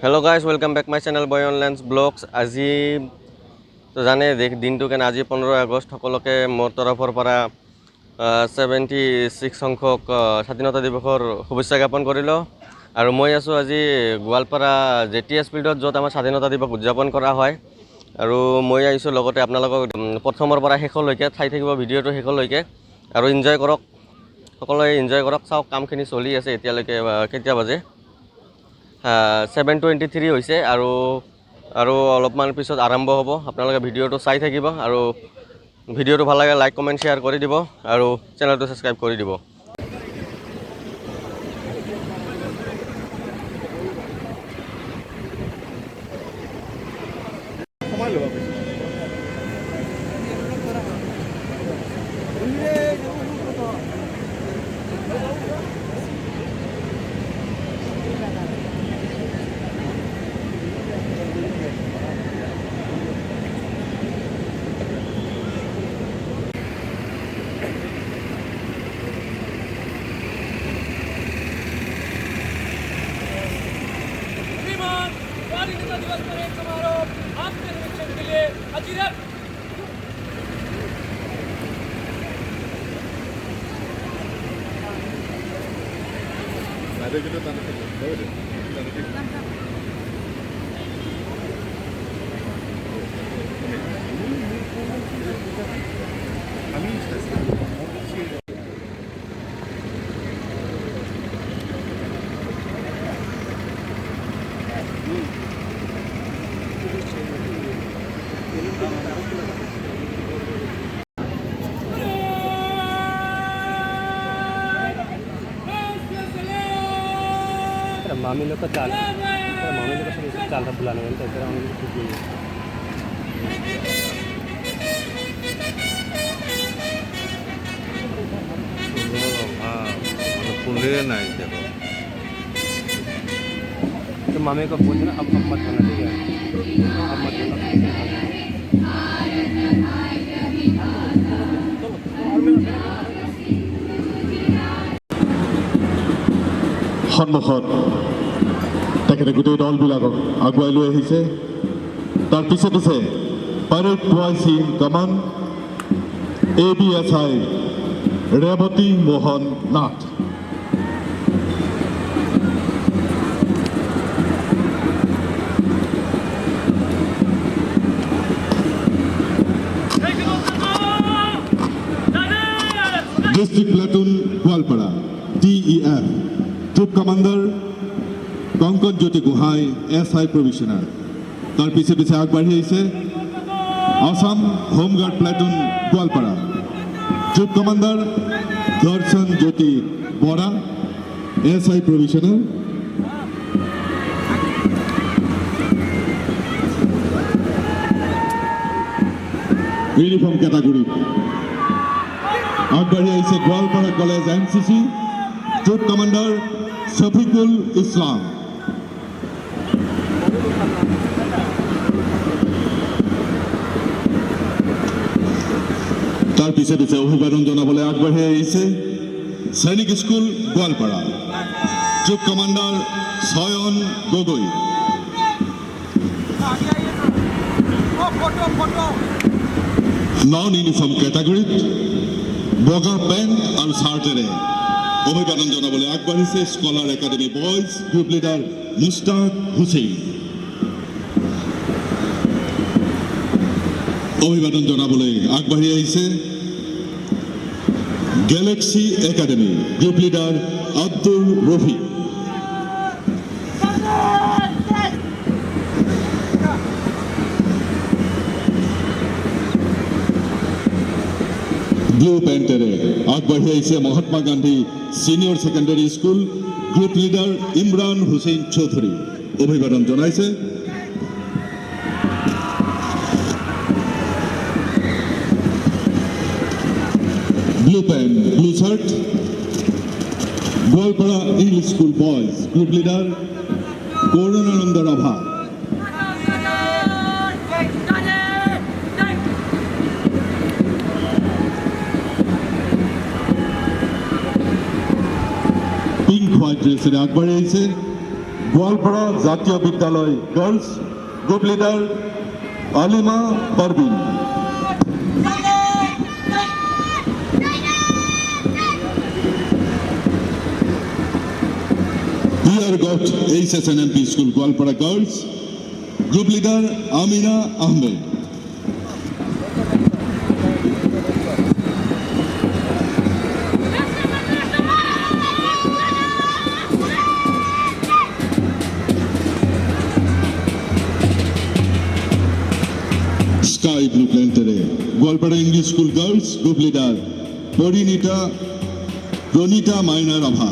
Hello guys, welcome back my channel Boy Online Vlogs. আজি তো জানে দিনটো কেনে আজি 15 আগষ্ট সকলোকে মোৰ তৰফৰ পৰা 76 সংখ্যক স্বাধীনতা দিৱসৰ শুভেচ্ছা জ্ঞাপন কৰিলোঁ আৰু মই আছোঁ আজি গোৱালপাৰা জেটিএছ ফিল্ডত য'ত আমাৰ স্বাধীনতা দিৱস উদযাপন কৰা হয় আৰু মই আহিছোঁ লগতে আপোনালোকক প্ৰথমৰ পৰা শেষলৈকে চাই থাকিব ভিডিঅ'টো শেষলৈকে আৰু এনজয় কৰক সকলোৱে এনজয় কৰক চাওক কামখিনি চলি আছে এতিয়ালৈকে কেতিয়া বাজে 7:23 হৈছে আৰু অলপমান পিছত আৰম্ভ হ'ব আপোনালোকে ভিডিঅ'টো চাই থাকিব আৰু ভিডিঅ'টো ভাল লাগে লাইক কমেণ্ট শ্বেয়াৰ কৰি দিব আৰু চেনেলটো ছাবস্ক্ৰাইব কৰি দিব स्वाधीनता दिवस पर एक समारोह आपके निरीक्षण के लिए अजीरक मामी लोग का चाल मामी लोग का चाल था बुलाने वाले तो हम लोग कुछ नहीं खुले नहीं देखो तो मामी को बोलते ना अब मत करना ठीक है अब मत करना সন্মুখত তেখেতে গোটেই দলবিলাকক আগুৱাই লৈ আহিছে তাৰ পিছে পিছে parade boys in command ABSI Rewati Mohan Nath district platoon Goalpara DEF Troop Commander Konkon Jyoti Gohai SI Provisioner তার পিছে পিছে আগবাঢ়ি আহিছে Assam Home Guard Platoon Goalpara Troop Commander Darshan Jyoti Bora SI Provisioner Uniform Category আগবাঢ়ি আহিছে Goalpara college NCC Troop Commander Shafiqul Islam তার পিছে পিছে অভিবাদন জানাবলৈ আগবাঢ়ি আহিছে Sainik school Goalpara Troop Commander Sayan Gogoi non uniform ক্যাটাগরিত বগা পেন্ট আৰু চাৰ্টেৰে অভিবাদন জানাবলৈ আগবাঢ়িছে scholar academy boys group leader Mustaq Hussain অভিবাদন জানাবলৈ আগবাঢ়ি আহিছে galaxy academy group leader Abdul Rafi blue পেন্টেৰে আগবাঢ়ি আহিছে Mahatma Gandhi senior secondary school group leader Imran Hussain Choudhury অভিবাদন জনাইছে blue pant blue shirt Goalpara English school boys group leader Karunananda Rabha pink white ড্রেসের আগবাড়ি আহিছে গোৱালপাৰা জাতীয় বিদ্যালয় girls group leader Alima Parveen. Piyargot HSNMP school Goalpara girls group leader Amina Ahmed. Sky blue প্ল্যান্টারে Goalpara English school girls group leader Pranita Maina Rabha.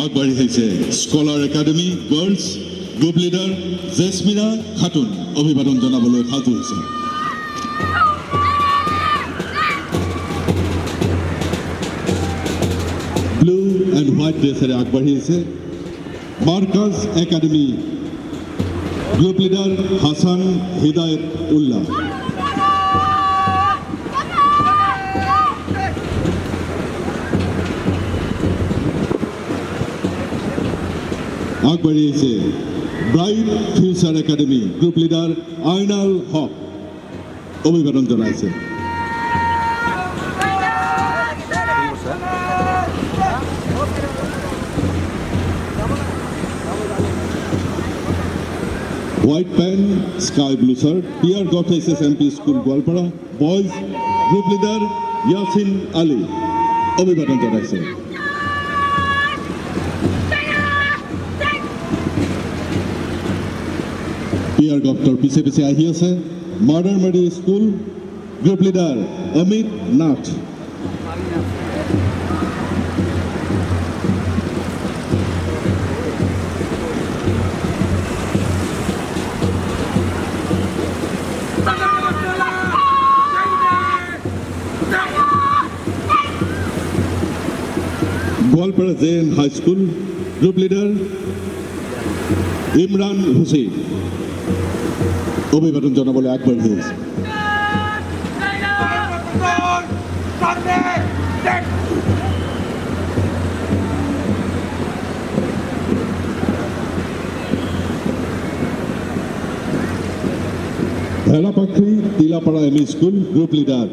আগবাঢ়ি আহিছে scholar academy girls group leader Jesmina Khatun. অভিবাদন জনাবলৈ সাজু হৈছে। ব্লু এণ্ড হোৱাইট ড্ৰেছেৰে আগবাঢ়ি আহিছে Markaz academy group leader Hasan Hidayat Ullah. আগবাঢ়ি আহিছে bright future academy group leader Ainal Haque. অভিবাদন জনাইছে। White pant sky blue shirt Piyargot HSNMP school Goalpara boys group leader Yasin Ali. অভিবাদন জনাইছে। পিয়ারগটৰ পিছে পিছে আহি আছে মডাৰ্ণ মেডি school group leader Amit Nath. Goalpara JN high school group leader Imran Hussain. অভিবাদন জনাবলৈ আগবাঢ়ি আহিছে। Bhelapakhi Tilapara ME school group leader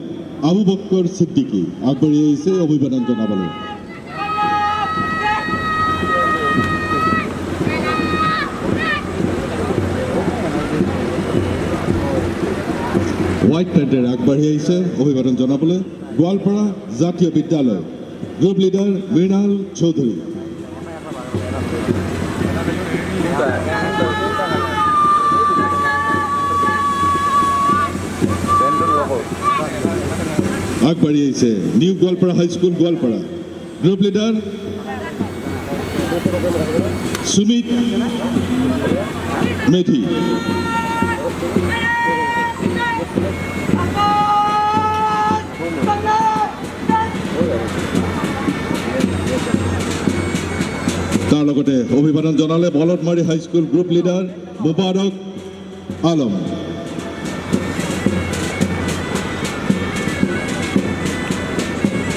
Abu Bakkar Siddiqui আগবাঢ়ি আহিছে অভিবাদন জনাবলৈ। হোয়াইট প্যান্টের আগবাঢ়ি আহিছে অভিবাদন জনাবলৈ গোৱালপাৰা জাতীয় বিদ্যালয় গ্ৰুপ লিডাৰ মৃণাল চৌধুৰী। আগবাঢ়ি আহিছে new Goalpara high school Goalpara group leader Sumit Medhi. তাৰ লগতে অভিবাদন জনালে Baladmari high school group leader Mubarak Alam.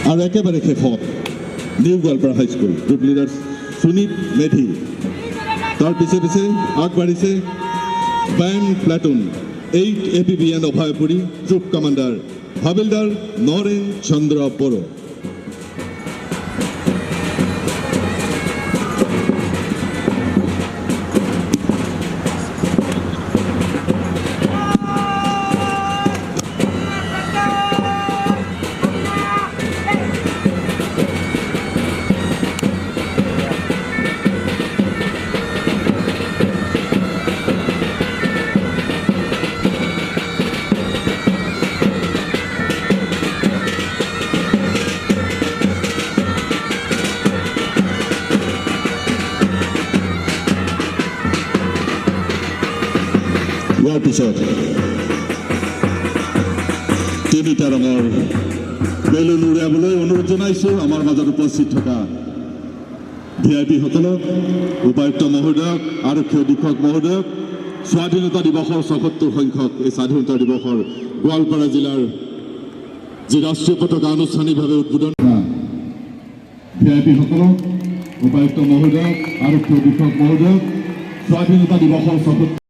আৰু একেবাৰে শেষত new Goalpara high school group leader Sunit Medhi. তাৰ পিছে পিছে আগবাঢ়িছে band platoon 8 APBN Abhayapuri troop commander havildar Naren Chandra Boro. ইয়াৰ পিছত তিনিটা ৰঙৰ বেলুন উলিয়াবলৈ অনুৰোধ জনাইছোঁ আমাৰ মাজত উপস্থিত থকা ভিআইপিসকলক, উপায়ুক্ত মহোদয়ক, আৰক্ষী অধীক্ষক মহোদয়ক, স্বাধীনতা দিৱসৰ ৭৭ সংখ্যক এই স্বাধীনতা দিৱসৰ গোৱালপাৰা জিলাৰ যি ৰাষ্ট্ৰীয় পতাকা আনুষ্ঠানিকভাৱে উদ্বোধন ভিআইপিসকলক, উপায়ুক্ত মহোদয়ক, আৰক্ষী অধীক্ষক মহোদয়ক, স্বাধীনতা দিৱসৰ ৭৭